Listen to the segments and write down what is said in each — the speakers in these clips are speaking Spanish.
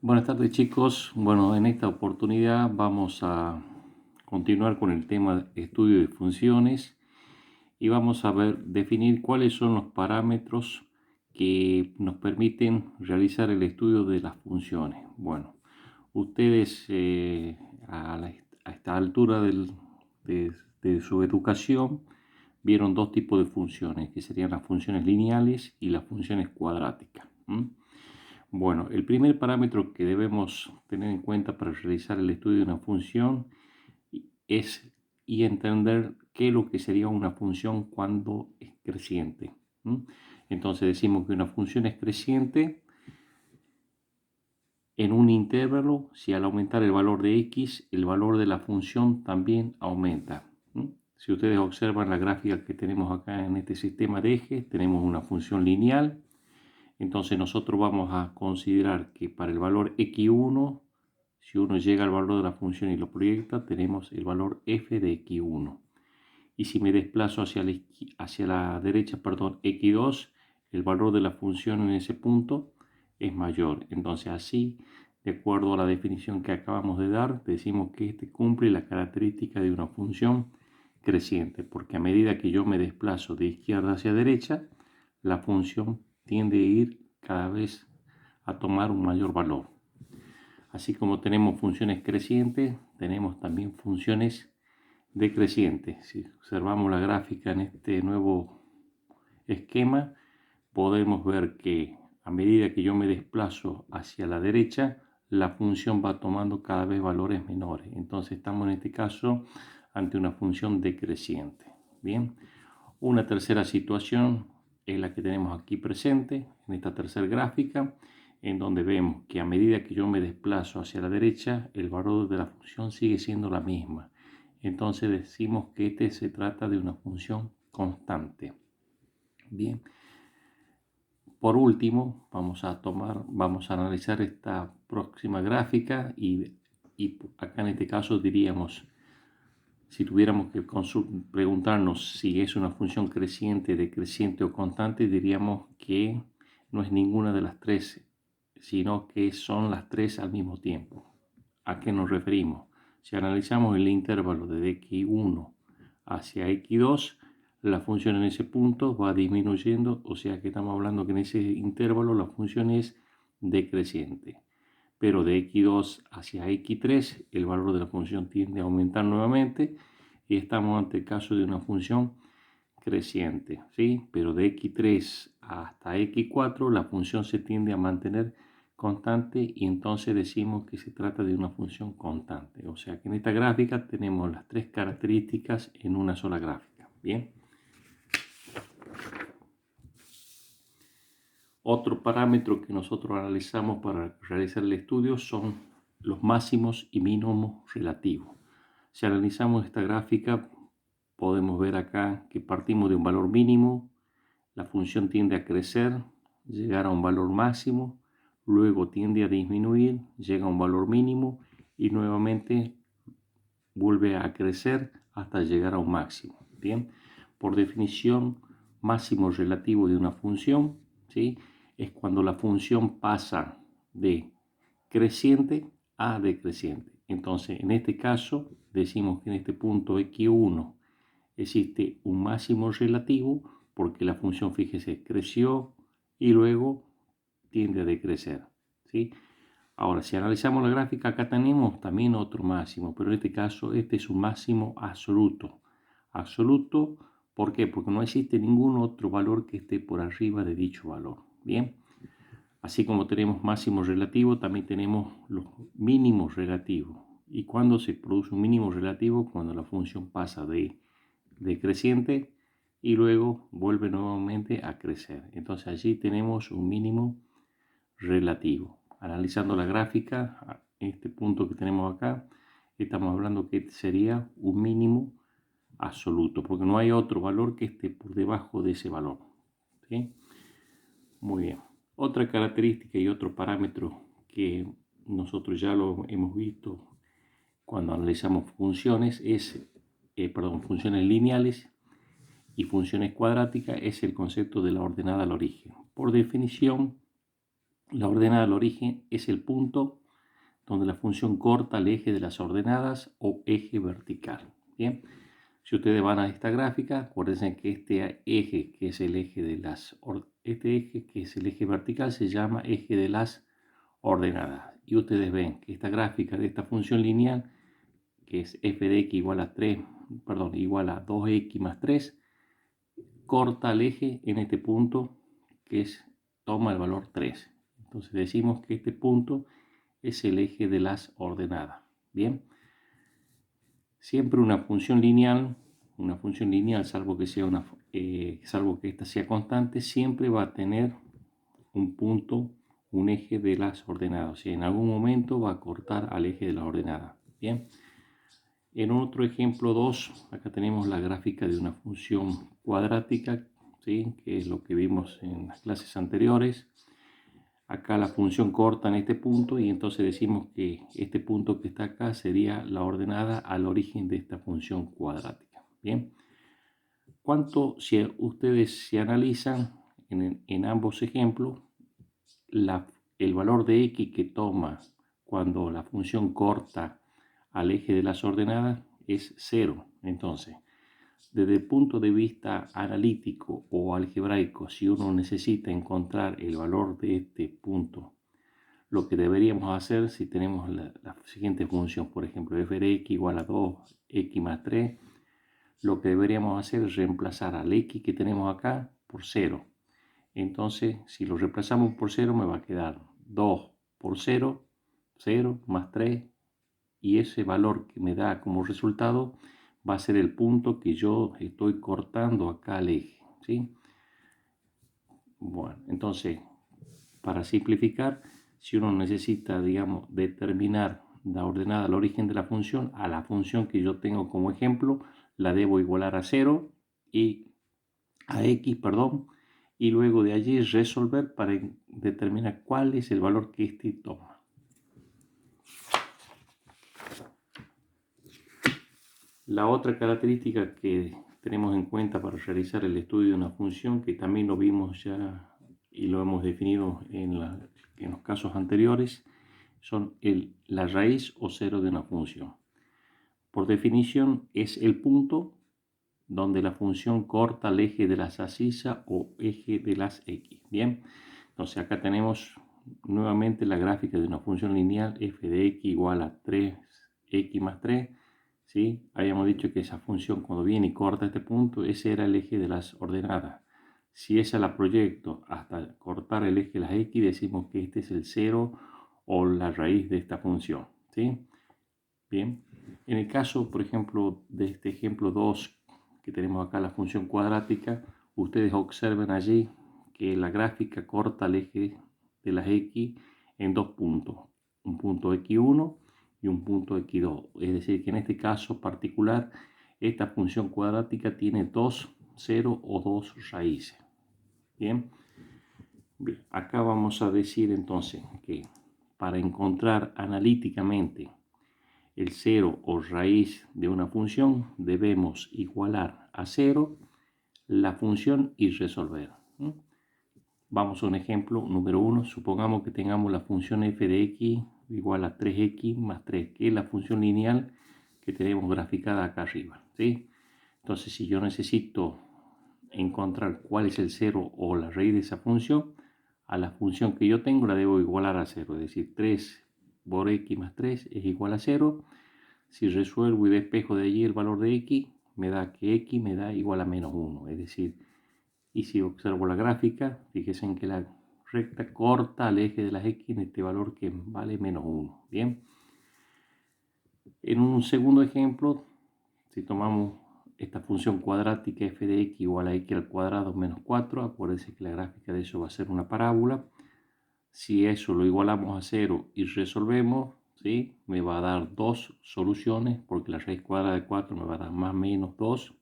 Buenas tardes chicos. Bueno, en esta oportunidad vamos a continuar con el tema de estudio de funciones y vamos a definir cuáles son los parámetros que nos permiten realizar el estudio de las funciones. Bueno, ustedes a esta altura de, de su educación vieron dos tipos de funciones, que serían las funciones lineales y las funciones cuadráticas. Bueno, el primer parámetro que debemos tener en cuenta para realizar el estudio de una función es entender qué es lo que sería una función cuando es creciente. Entonces decimos que una función es creciente en un intervalo si al aumentar el valor de x, el valor de la función también aumenta. Si ustedes observan la gráfica que tenemos acá en este sistema de ejes, tenemos una función lineal. Entonces nosotros vamos a considerar que para el valor x1, si uno llega al valor de la función y lo proyecta, tenemos el valor f de x1. Y si me desplazo hacia la derecha, x2, el valor de la función en ese punto es mayor. Entonces así, de acuerdo a la definición que acabamos de dar, decimos que este cumple la característica de una función creciente, porque a medida que yo me desplazo de izquierda hacia derecha, la función tiende a ir cada vez a tomar un mayor valor. Así como tenemos funciones crecientes, tenemos también funciones decrecientes. Si observamos la gráfica en este nuevo esquema, podemos ver que a medida que yo me desplazo hacia la derecha, la función va tomando cada vez valores menores. Entonces estamos en este caso ante una función decreciente. Bien, una tercera situación es la que tenemos aquí presente en esta tercera gráfica, en donde vemos que a medida que yo me desplazo hacia la derecha, el valor de la función sigue siendo la misma. Entonces decimos que este se trata de una función constante. Bien, por último vamos a analizar esta próxima gráfica y acá en este caso diríamos, si tuviéramos que preguntarnos si es una función creciente, decreciente o constante, diríamos que no es ninguna de las tres, sino que son las tres al mismo tiempo. ¿A qué nos referimos? Si analizamos el intervalo de x1 hacia x2, la función en ese punto va disminuyendo, o sea que estamos hablando que en ese intervalo la función es decreciente. Pero de x2 hacia x3 el valor de la función tiende a aumentar nuevamente y estamos ante el caso de una función creciente, ¿sí? Pero de x3 hasta x4 la función se tiende a mantener constante y entonces decimos que se trata de una función constante. O sea que en esta gráfica tenemos las tres características en una sola gráfica. Bien. Otro parámetro que nosotros analizamos para realizar el estudio son los máximos y mínimos relativos. Si analizamos esta gráfica, podemos ver acá que partimos de un valor mínimo, la función tiende a crecer, llegar a un valor máximo, luego tiende a disminuir, llega a un valor mínimo y nuevamente vuelve a crecer hasta llegar a un máximo. Bien, por definición, máximo relativo de una función, ¿sí?, es cuando la función pasa de creciente a decreciente. Entonces, en este caso, decimos que en este punto x1 existe un máximo relativo porque la función, fíjese, creció y luego tiende a decrecer, ¿sí? Ahora, si analizamos la gráfica, acá tenemos también otro máximo, pero en este caso este es un máximo absoluto. Absoluto, ¿por qué? Porque no existe ningún otro valor que esté por arriba de dicho valor. Bien, así como tenemos máximo relativo, también tenemos los mínimos relativos. ¿Y cuándo se produce un mínimo relativo? Cuando la función pasa de decreciente y luego vuelve nuevamente a crecer. Entonces allí tenemos un mínimo relativo. Analizando la gráfica, este punto que tenemos acá, estamos hablando que sería un mínimo absoluto, porque no hay otro valor que esté por debajo de ese valor. ¿Sí? Muy bien. Otra característica y otro parámetro que nosotros ya lo hemos visto cuando analizamos funciones funciones lineales y funciones cuadráticas es el concepto de la ordenada al origen. Por definición, La ordenada del origen es el punto donde la función corta el eje de las ordenadas o eje vertical. Bien, si ustedes van a esta gráfica, acuérdense que este eje, que es el eje de este eje, que es el eje vertical, se llama eje de las ordenadas. Y ustedes ven que esta gráfica de esta función lineal, que es f de x igual a 3, perdón, igual a 2x más 3, corta el eje en este punto que toma el valor 3. Entonces decimos que este punto es el eje de las ordenadas. Bien, siempre una función lineal, salvo que salvo que esta sea constante, siempre va a tener un punto, un eje de las ordenadas. O sea, en algún momento va a cortar al eje de las ordenadas. Bien. En otro ejemplo 2, acá tenemos la gráfica de una función cuadrática, ¿sí? Que es lo que vimos en las clases anteriores. Acá la función corta en este punto y entonces decimos que este punto que está acá sería la ordenada al origen de esta función cuadrática. Bien, si ustedes se analizan en ambos ejemplos, el valor de x que toma cuando la función corta al eje de las ordenadas es 0. Entonces, desde el punto de vista analítico o algebraico, si uno necesita encontrar el valor de este punto, lo que deberíamos hacer si tenemos la siguiente función, por ejemplo, f de x igual a 2x más 3, lo que deberíamos hacer es reemplazar al x que tenemos acá por 0. Entonces, si lo reemplazamos por 0, me va a quedar 2 por 0, 0 más 3, y ese valor que me da como resultado va a ser el punto que yo estoy cortando acá al eje, ¿sí? Bueno, entonces, para simplificar, si uno necesita, digamos, determinar la ordenada al origen de la función, a la función que yo tengo como ejemplo, la debo igualar a 0 y a x, perdón, y luego de allí resolver para determinar cuál es el valor que éste toma. La otra característica que tenemos en cuenta para realizar el estudio de una función, que también lo vimos ya y lo hemos definido en los casos anteriores, son la raíz o cero de una función. Por definición, es el punto donde la función corta el eje de las abscisas o eje de las x. Bien, entonces acá tenemos nuevamente la gráfica de una función lineal f de x igual a 3x más 3. ¿Sí? Habíamos dicho que esa función cuando viene y corta este punto, ese era el eje de las ordenadas. Si esa la proyecto hasta cortar el eje de las x, decimos que este es el cero o la raíz de esta función. ¿Sí? Bien, en el caso, por ejemplo, de este ejemplo 2, que tenemos acá la función cuadrática, ustedes observen allí que la gráfica corta el eje de las x en dos puntos, un punto x1 y un punto x2. Es decir, que en este caso particular, esta función cuadrática tiene dos ceros o dos raíces. Bien, acá vamos a decir entonces que para encontrar analíticamente el cero o raíz de una función, debemos igualar a 0 la función y resolver. Vamos a un ejemplo número 1. Supongamos que tengamos la función f de x igual a 3x más 3, que es la función lineal que tenemos graficada acá arriba. ¿Sí? Entonces, si yo necesito encontrar cuál es el cero o la raíz de esa función, a la función que yo tengo la debo igualar a 0. Es decir, 3 por x más 3 es igual a 0. Si resuelvo y despejo de allí el valor de x, me da que x me da igual a menos 1. Es decir, y si observo la gráfica, fíjense en que la recta corta al eje de las x en este valor que vale menos 1. Bien. En un segundo ejemplo, si tomamos esta función cuadrática f de x igual a x al cuadrado menos 4, acuérdense que la gráfica de eso va a ser una parábola. Si eso lo igualamos a 0 y resolvemos, ¿sí? Me va a dar dos soluciones, porque la raíz cuadrada de 4 me va a dar más menos 2.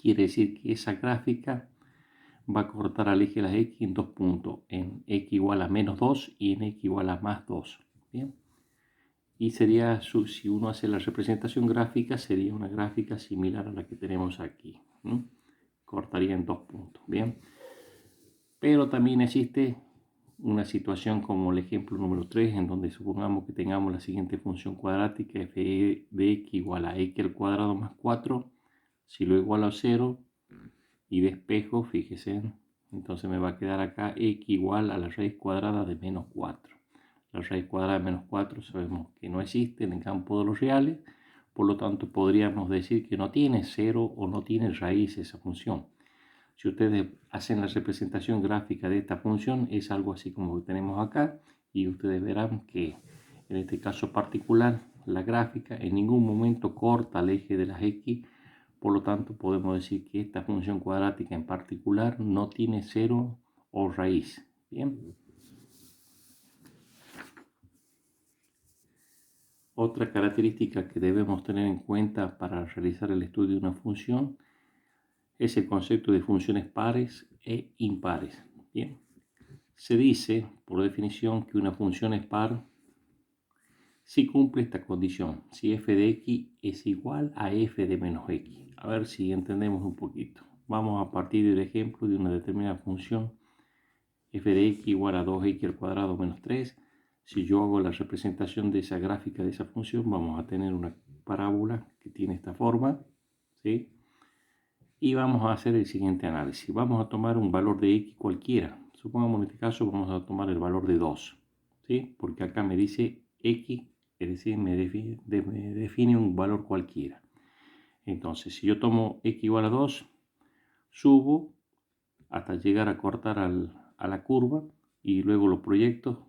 Quiere decir que esa gráfica va a cortar al eje de las x en dos puntos, en x igual a menos 2 y en x igual a más 2. ¿Bien? Y sería, si uno hace la representación gráfica, sería una gráfica similar a la que tenemos aquí. Cortaría en dos puntos. Bien. Pero también existe una situación como el ejemplo número 3, en donde supongamos que tengamos la siguiente función cuadrática f de x igual a x al cuadrado más 4. Si lo igualo a 0 y despejo, fíjese, entonces me va a quedar acá x igual a la raíz cuadrada de menos 4. La raíz cuadrada de menos 4 sabemos que no existe en el campo de los reales, por lo tanto podríamos decir que no tiene 0 o no tiene raíz esa función. Si ustedes hacen la representación gráfica de esta función, es algo así como lo tenemos acá, y ustedes verán que en este caso particular la gráfica en ningún momento corta el eje de las x. Por lo tanto, podemos decir que esta función cuadrática en particular no tiene 0 o raíz. Bien. Otra característica que debemos tener en cuenta para realizar el estudio de una función es el concepto de funciones pares e impares. Bien. Se dice, por definición, que una función es par si cumple esta condición, si f de x es igual a f de menos x. A ver si entendemos un poquito. Vamos a partir del ejemplo de una determinada función f de x igual a 2x al cuadrado menos 3. Si yo hago la representación de esa gráfica de esa función, vamos a tener una parábola que tiene esta forma, ¿sí? Y vamos a hacer el siguiente análisis. Vamos a tomar un valor de x cualquiera. Supongamos en este caso vamos a tomar el valor de 2, ¿sí? Porque acá me dice x, es decir, me define un valor cualquiera. Entonces, si yo tomo x igual a 2, subo hasta llegar a cortar a la curva y luego lo proyecto.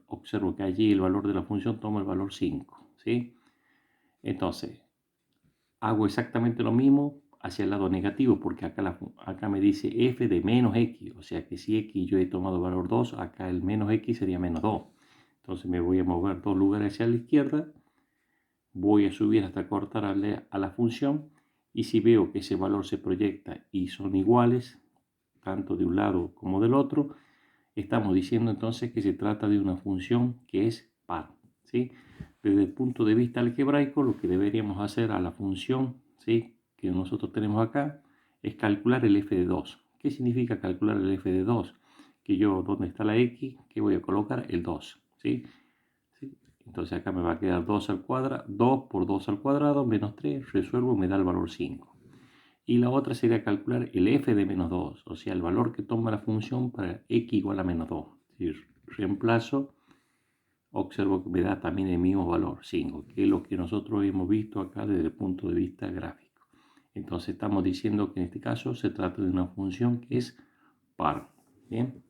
Observo que allí el valor de la función toma el valor 5, ¿sí? Entonces, hago exactamente lo mismo hacia el lado negativo, porque acá me dice f de menos x, o sea que si x yo he tomado el valor 2, acá el menos x sería menos 2. Entonces me voy a mover 2 lugares hacia la izquierda, voy a subir hasta cortar a la función, y si veo que ese valor se proyecta y son iguales, tanto de un lado como del otro, estamos diciendo entonces que se trata de una función que es par, ¿sí? Desde el punto de vista algebraico, lo que deberíamos hacer a la función, ¿sí?, que nosotros tenemos acá, es calcular el f de 2. ¿Qué significa calcular el f de 2? Que yo, donde está la x, que voy a colocar el 2, ¿sí? ¿Sí? Entonces acá me va a quedar 2 al cuadrado, 2 por 2 al cuadrado, menos 3, resuelvo, me da el valor 5. Y la otra sería calcular el f de menos 2, o sea, el valor que toma la función para x igual a menos 2. Si reemplazo, observo que me da también el mismo valor, 5, que es lo que nosotros hemos visto acá desde el punto de vista gráfico. Entonces estamos diciendo que en este caso se trata de una función que es par. Bien.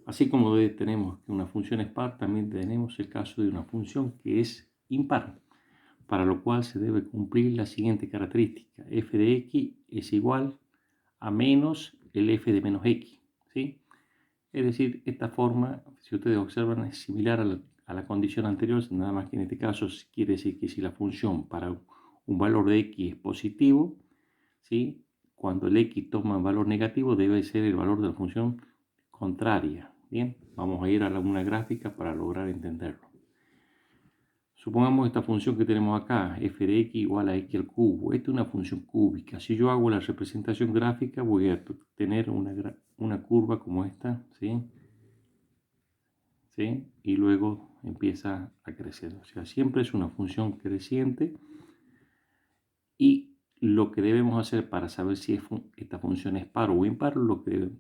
Así como tenemos que una función es par, también tenemos el caso de una función que es impar, para lo cual se debe cumplir la siguiente característica: f de x es igual a menos el f de menos x, ¿sí? Es decir, esta forma, si ustedes observan, es similar a la condición anterior, nada más que en este caso quiere decir que si la función para un valor de x es positivo, ¿sí?, cuando el x toma un valor negativo debe ser el valor de la función contraria. Bien, vamos a ir a una gráfica para lograr entenderlo. Supongamos esta función que tenemos acá, f de x igual a x al cubo. Esta es una función cúbica. Si yo hago la representación gráfica, voy a tener una curva como esta, ¿sí? ¿Sí? Y luego empieza a crecer. O sea, siempre es una función creciente. Y lo que debemos hacer para saber si esta función es par o impar, lo que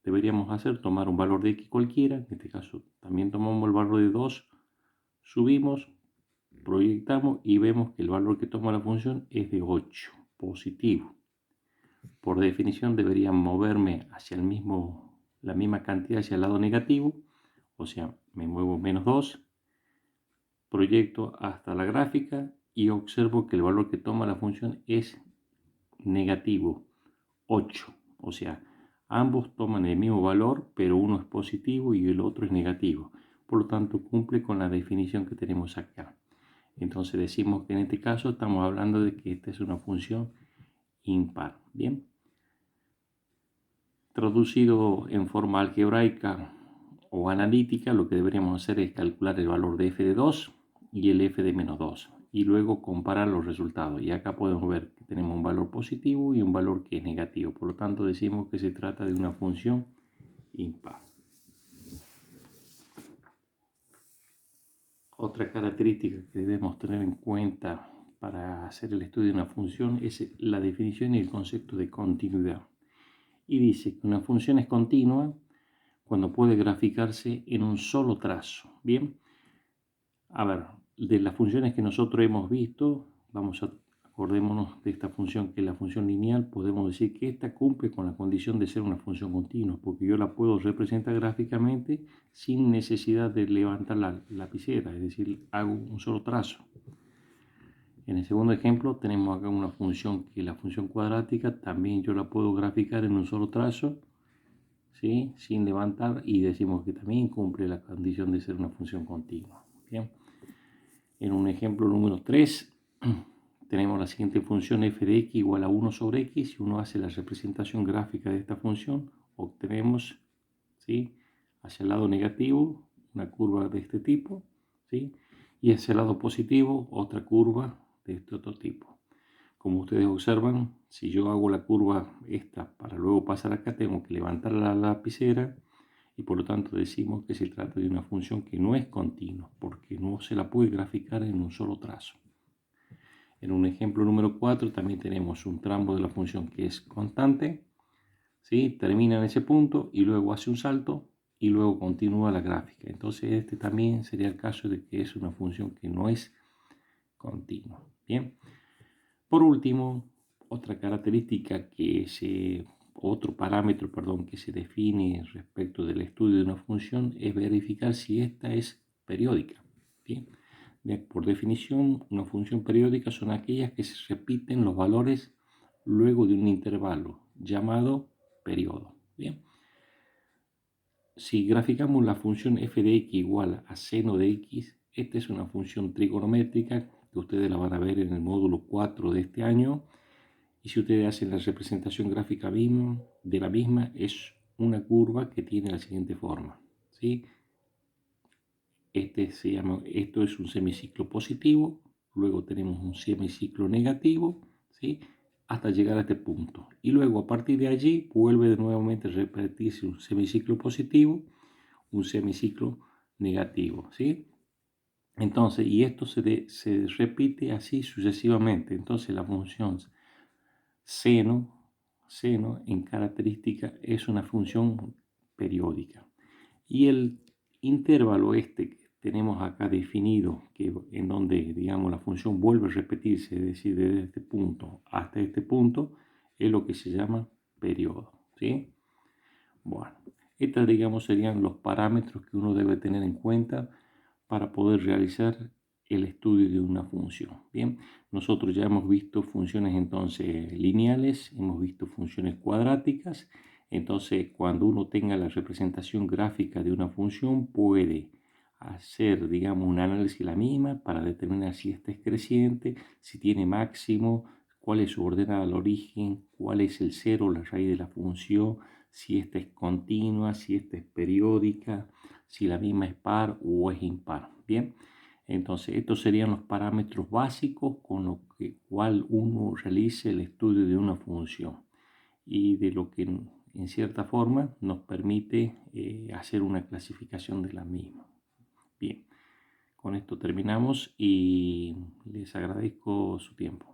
deberíamos hacer, tomar un valor de x cualquiera. En este caso, también tomamos el valor de 2, subimos, proyectamos y vemos que el valor que toma la función es de 8, positivo. Por definición debería moverme hacia la misma cantidad hacia el lado negativo, o sea, me muevo menos 2, proyecto hasta la gráfica y observo que el valor que toma la función es negativo, 8. O sea, ambos toman el mismo valor, pero uno es positivo y el otro es negativo. Por lo tanto, cumple con la definición que tenemos acá. Entonces decimos que en este caso estamos hablando de que esta es una función impar. Bien. Traducido en forma algebraica o analítica, lo que deberíamos hacer es calcular el valor de f de 2 y el f de menos 2 y luego comparar los resultados. Y acá podemos ver que tenemos un valor positivo y un valor que es negativo. Por lo tanto, decimos que se trata de una función impar. Otra característica que debemos tener en cuenta para hacer el estudio de una función es la definición y el concepto de continuidad. Y dice que una función es continua cuando puede graficarse en un solo trazo. Bien, a ver, de las funciones que nosotros hemos visto, acordémonos de esta función que es la función lineal, podemos decir que esta cumple con la condición de ser una función continua, porque yo la puedo representar gráficamente sin necesidad de levantar la lapicera, es decir, hago un solo trazo. En el segundo ejemplo tenemos acá una función que es la función cuadrática, también yo la puedo graficar en un solo trazo, ¿sí? Sin levantar, y decimos que también cumple la condición de ser una función continua. Bien. En un ejemplo número 3 tenemos la siguiente función f de x igual a 1 sobre x. Si uno hace la representación gráfica de esta función, obtenemos, ¿sí?, hacia el lado negativo una curva de este tipo, ¿sí?, y hacia el lado positivo otra curva de este otro tipo. Como ustedes observan, si yo hago la curva esta para luego pasar acá, tengo que levantar la lapicera, y por lo tanto decimos que se trata de una función que no es continua, porque no se la puede graficar en un solo trazo. En un ejemplo número 4 también tenemos un tramo de la función que es constante, ¿sí?, termina en ese punto y luego hace un salto y luego continúa la gráfica. Entonces este también sería el caso de que es una función que no es continua. Bien. Por último, otra característica otro parámetro, que se define respecto del estudio de una función es verificar si esta es periódica. Bien. Por definición, una función periódica son aquellas que se repiten los valores luego de un intervalo llamado periodo. Bien. Si graficamos la función f de x igual a seno de x, esta es una función trigonométrica que ustedes la van a ver en el módulo 4 de este año. Y si ustedes hacen la representación gráfica de la misma, es una curva que tiene la siguiente forma, ¿sí? Esto es un semiciclo positivo, luego tenemos un semiciclo negativo, ¿sí?, hasta llegar a este punto. Y luego a partir de allí vuelve nuevamente a repetirse un semiciclo positivo, un semiciclo negativo, ¿sí? Entonces, y esto se repite así sucesivamente. Entonces la función seno en característica es una función periódica. Y el intervalo que tenemos acá definido, en donde, digamos, la función vuelve a repetirse, es decir, desde este punto hasta este punto, es lo que se llama periodo, ¿sí? Bueno, estos, digamos, serían los parámetros que uno debe tener en cuenta para poder realizar el estudio de una función. Bien, nosotros ya hemos visto funciones entonces lineales, hemos visto funciones cuadráticas. Entonces, cuando uno tenga la representación gráfica de una función, puede hacer, digamos, un análisis de la misma para determinar si esta es creciente, si tiene máximo, cuál es su ordenada al origen, cuál es el cero, la raíz de la función, si esta es continua, si esta es periódica, si la misma es par o es impar. Bien, entonces estos serían los parámetros básicos con los cual uno realice el estudio de una función y de lo que en cierta forma nos permite hacer una clasificación de la misma. Bien, con esto terminamos y les agradezco su tiempo.